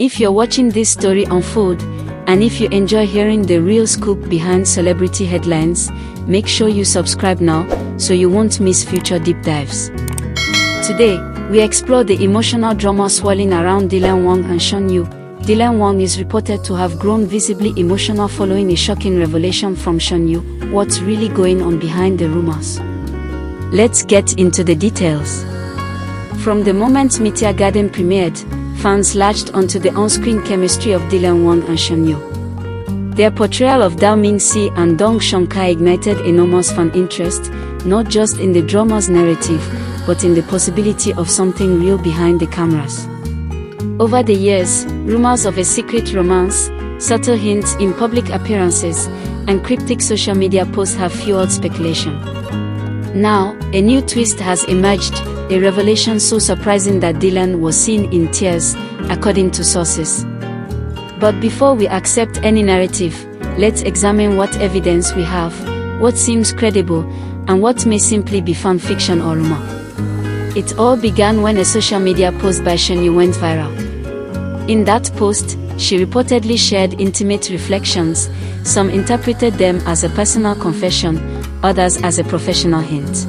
If you're watching this story unfold, and if you enjoy hearing the real scoop behind celebrity headlines, make sure you subscribe now so you won't miss future deep dives. Today, we explore the emotional drama swirling around Dylan Wang and Shen Yue. Dylan Wang is reported to have grown visibly emotional following a shocking revelation from Shen Yue. What's really going on behind the rumors? Let's get into the details. From the moment Meteor Garden premiered, fans latched onto the on-screen chemistry of Dylan Wang and Shen Yue. Their portrayal of Dao Mingxi and Dong Shangkai ignited enormous fan interest, not just in the drama's narrative, but in the possibility of something real behind the cameras. Over the years, rumors of a secret romance, subtle hints in public appearances, and cryptic social media posts have fueled speculation. Now, a new twist has emerged, a revelation so surprising that Dylan was seen in tears, according to sources. But before we accept any narrative, let's examine what evidence we have, what seems credible, and what may simply be fan fiction or rumor. It all began when a social media post by Shen Yue went viral. In that post, she reportedly shared intimate reflections. Some interpreted them as a personal confession, others as a professional hint.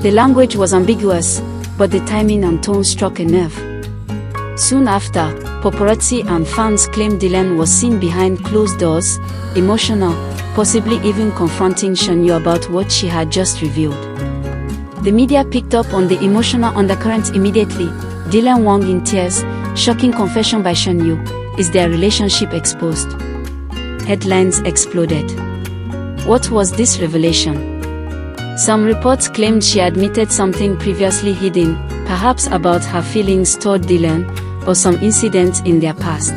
The language was ambiguous, but the timing and tone struck a nerve. Soon after, paparazzi and fans claimed Dylan was seen behind closed doors, emotional, possibly even confronting Shen Yue about what she had just revealed. The media picked up on the emotional undercurrent immediately. Dylan Wang in tears, shocking confession by Shen Yue, is their relationship exposed? Headlines exploded. What was this revelation? Some reports claimed she admitted something previously hidden, perhaps about her feelings toward Dylan, or some incidents in their past.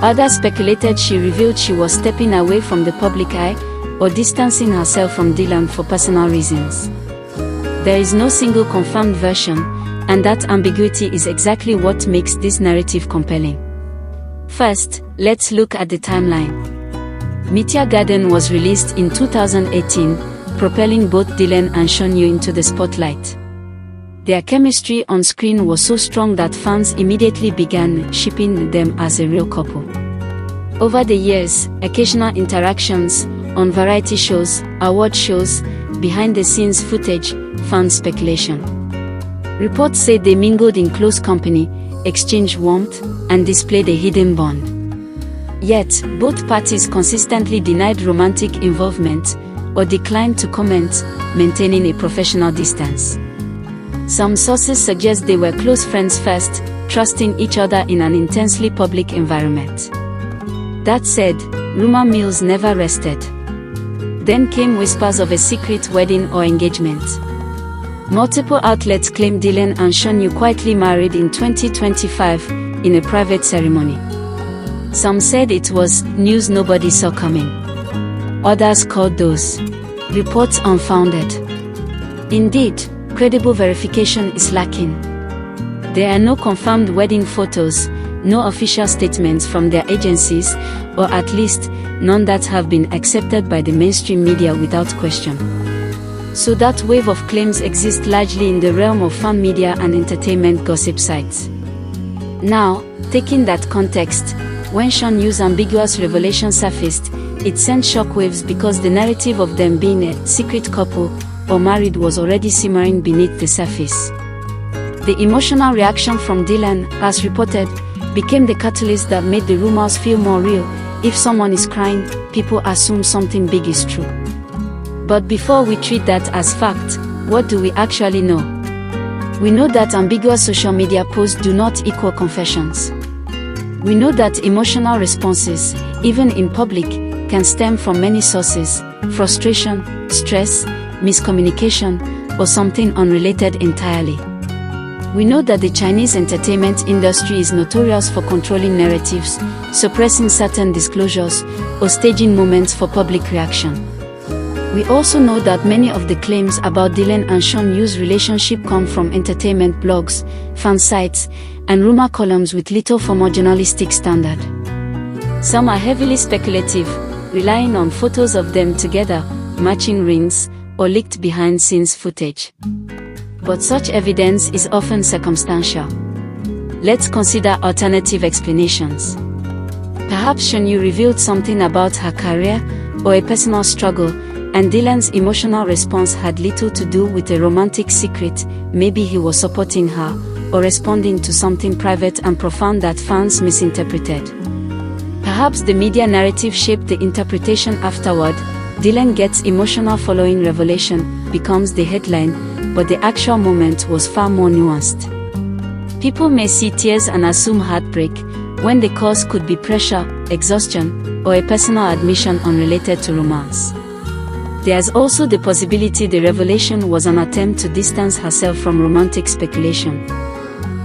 Others speculated she revealed she was stepping away from the public eye, or distancing herself from Dylan for personal reasons. There is no single confirmed version, and that ambiguity is exactly what makes this narrative compelling. First, let's look at the timeline. Meteor Garden was released in 2018, propelling both Dylan and Shen Yue into the spotlight. Their chemistry on screen was so strong that fans immediately began shipping them as a real couple. Over the years, occasional interactions on variety shows, award shows, behind-the-scenes footage, fan speculation. Reports say they mingled in close company, exchanged warmth, and displayed a hidden bond. Yet, both parties consistently denied romantic involvement, or declined to comment, maintaining a professional distance. Some sources suggest they were close friends first, trusting each other in an intensely public environment. That said, rumor mills never rested. Then came whispers of a secret wedding or engagement. Multiple outlets claim Dylan and Shen Yue quietly married in 2025, in a private ceremony. Some said it was news nobody saw coming. Others called those reports unfounded. Indeed, credible verification is lacking. There are no confirmed wedding photos, no official statements from their agencies, or at least, none that have been accepted by the mainstream media without question. So that wave of claims exists largely in the realm of fan media and entertainment gossip sites. Now, taking that context, when Shen Yue's ambiguous revelation surfaced, it sent shockwaves because the narrative of them being a secret couple or married was already simmering beneath the surface. The emotional reaction from Dylan, as reported, became the catalyst that made the rumors feel more real. If someone is crying, people assume something big is true. But before we treat that as fact, what do we actually know? We know that ambiguous social media posts do not equal confessions. We know that emotional responses, even in public, can stem from many sources: frustration, stress, miscommunication, or something unrelated entirely. We know that the Chinese entertainment industry is notorious for controlling narratives, suppressing certain disclosures, or staging moments for public reaction. We also know that many of the claims about Dylan and Shen Yue's relationship come from entertainment blogs, fan sites, and rumor columns with little formal journalistic standard. Some are heavily speculative, relying on photos of them together, matching rings, or leaked behind-scenes footage. But such evidence is often circumstantial. Let's consider alternative explanations. Perhaps Shen Yue revealed something about her career or a personal struggle, and Dylan's emotional response had little to do with a romantic secret. Maybe he was supporting her, or responding to something private and profound that fans misinterpreted. Perhaps the media narrative shaped the interpretation afterward. Dylan gets emotional following revelation, becomes the headline, but the actual moment was far more nuanced. People may see tears and assume heartbreak, when the cause could be pressure, exhaustion, or a personal admission unrelated to romance. There's also the possibility the revelation was an attempt to distance herself from romantic speculation.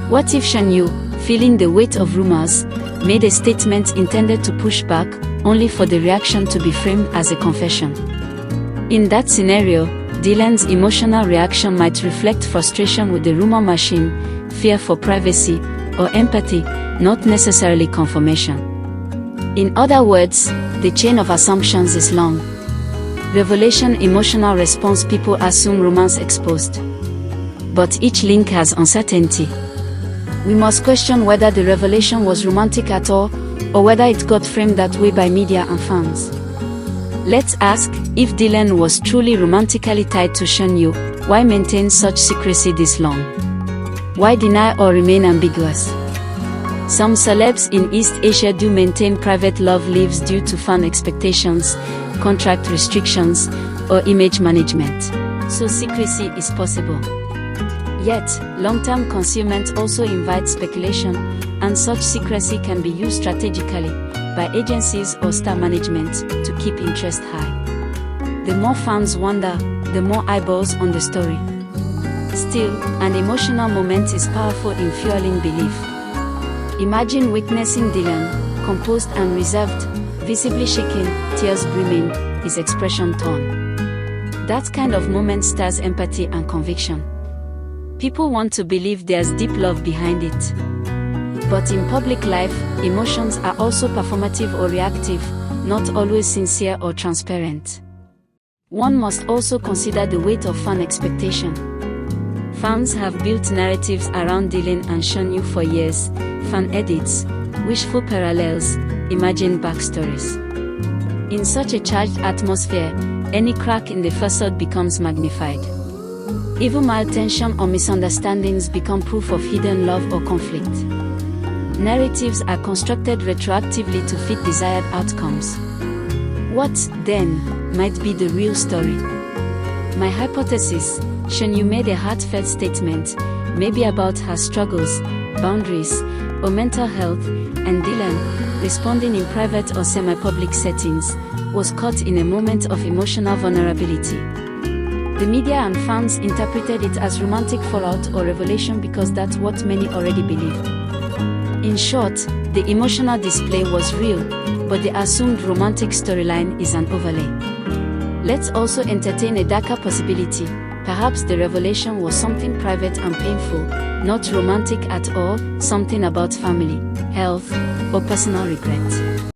What if Shen Yue, feeling the weight of rumors, made a statement intended to push back, only for the reaction to be framed as a confession? In that scenario, Dylan's emotional reaction might reflect frustration with the rumor machine, fear for privacy, or empathy, not necessarily confirmation. In other words, the chain of assumptions is long. Revelation, emotional response, people assume romance exposed. But each link has uncertainty. We must question whether the revelation was romantic at all, or whether it got framed that way by media and fans. Let's ask, if Dylan was truly romantically tied to Shen Yue, why maintain such secrecy this long? Why deny or remain ambiguous? Some celebs in East Asia do maintain private love lives due to fan expectations, contract restrictions, or image management. So secrecy is possible. Yet, long-term concealment also invites speculation, and such secrecy can be used strategically by agencies or star management to keep interest high. The more fans wonder, the more eyeballs on the story. Still, an emotional moment is powerful in fueling belief. Imagine witnessing Dylan, composed and reserved, visibly shaking, tears brimming, his expression torn. That kind of moment stirs empathy and conviction. People want to believe there's deep love behind it. But in public life, emotions are also performative or reactive, not always sincere or transparent. One must also consider the weight of fan expectation. Fans have built narratives around Dylan and Shen Yue for years: fan edits, wishful parallels, imagined backstories. In such a charged atmosphere, any crack in the facade becomes magnified. Even mild tension or misunderstandings become proof of hidden love or conflict. Narratives are constructed retroactively to fit desired outcomes. What, then, might be the real story? My hypothesis: Shen Yue made a heartfelt statement, maybe about her struggles, boundaries, or mental health, and Dylan, responding in private or semi-public settings, was caught in a moment of emotional vulnerability. The media and fans interpreted it as romantic fallout or revelation because that's what many already believed. In short, the emotional display was real, but the assumed romantic storyline is an overlay. Let's also entertain a darker possibility. Perhaps the revelation was something private and painful, not romantic at all, something about family, health, or personal regret.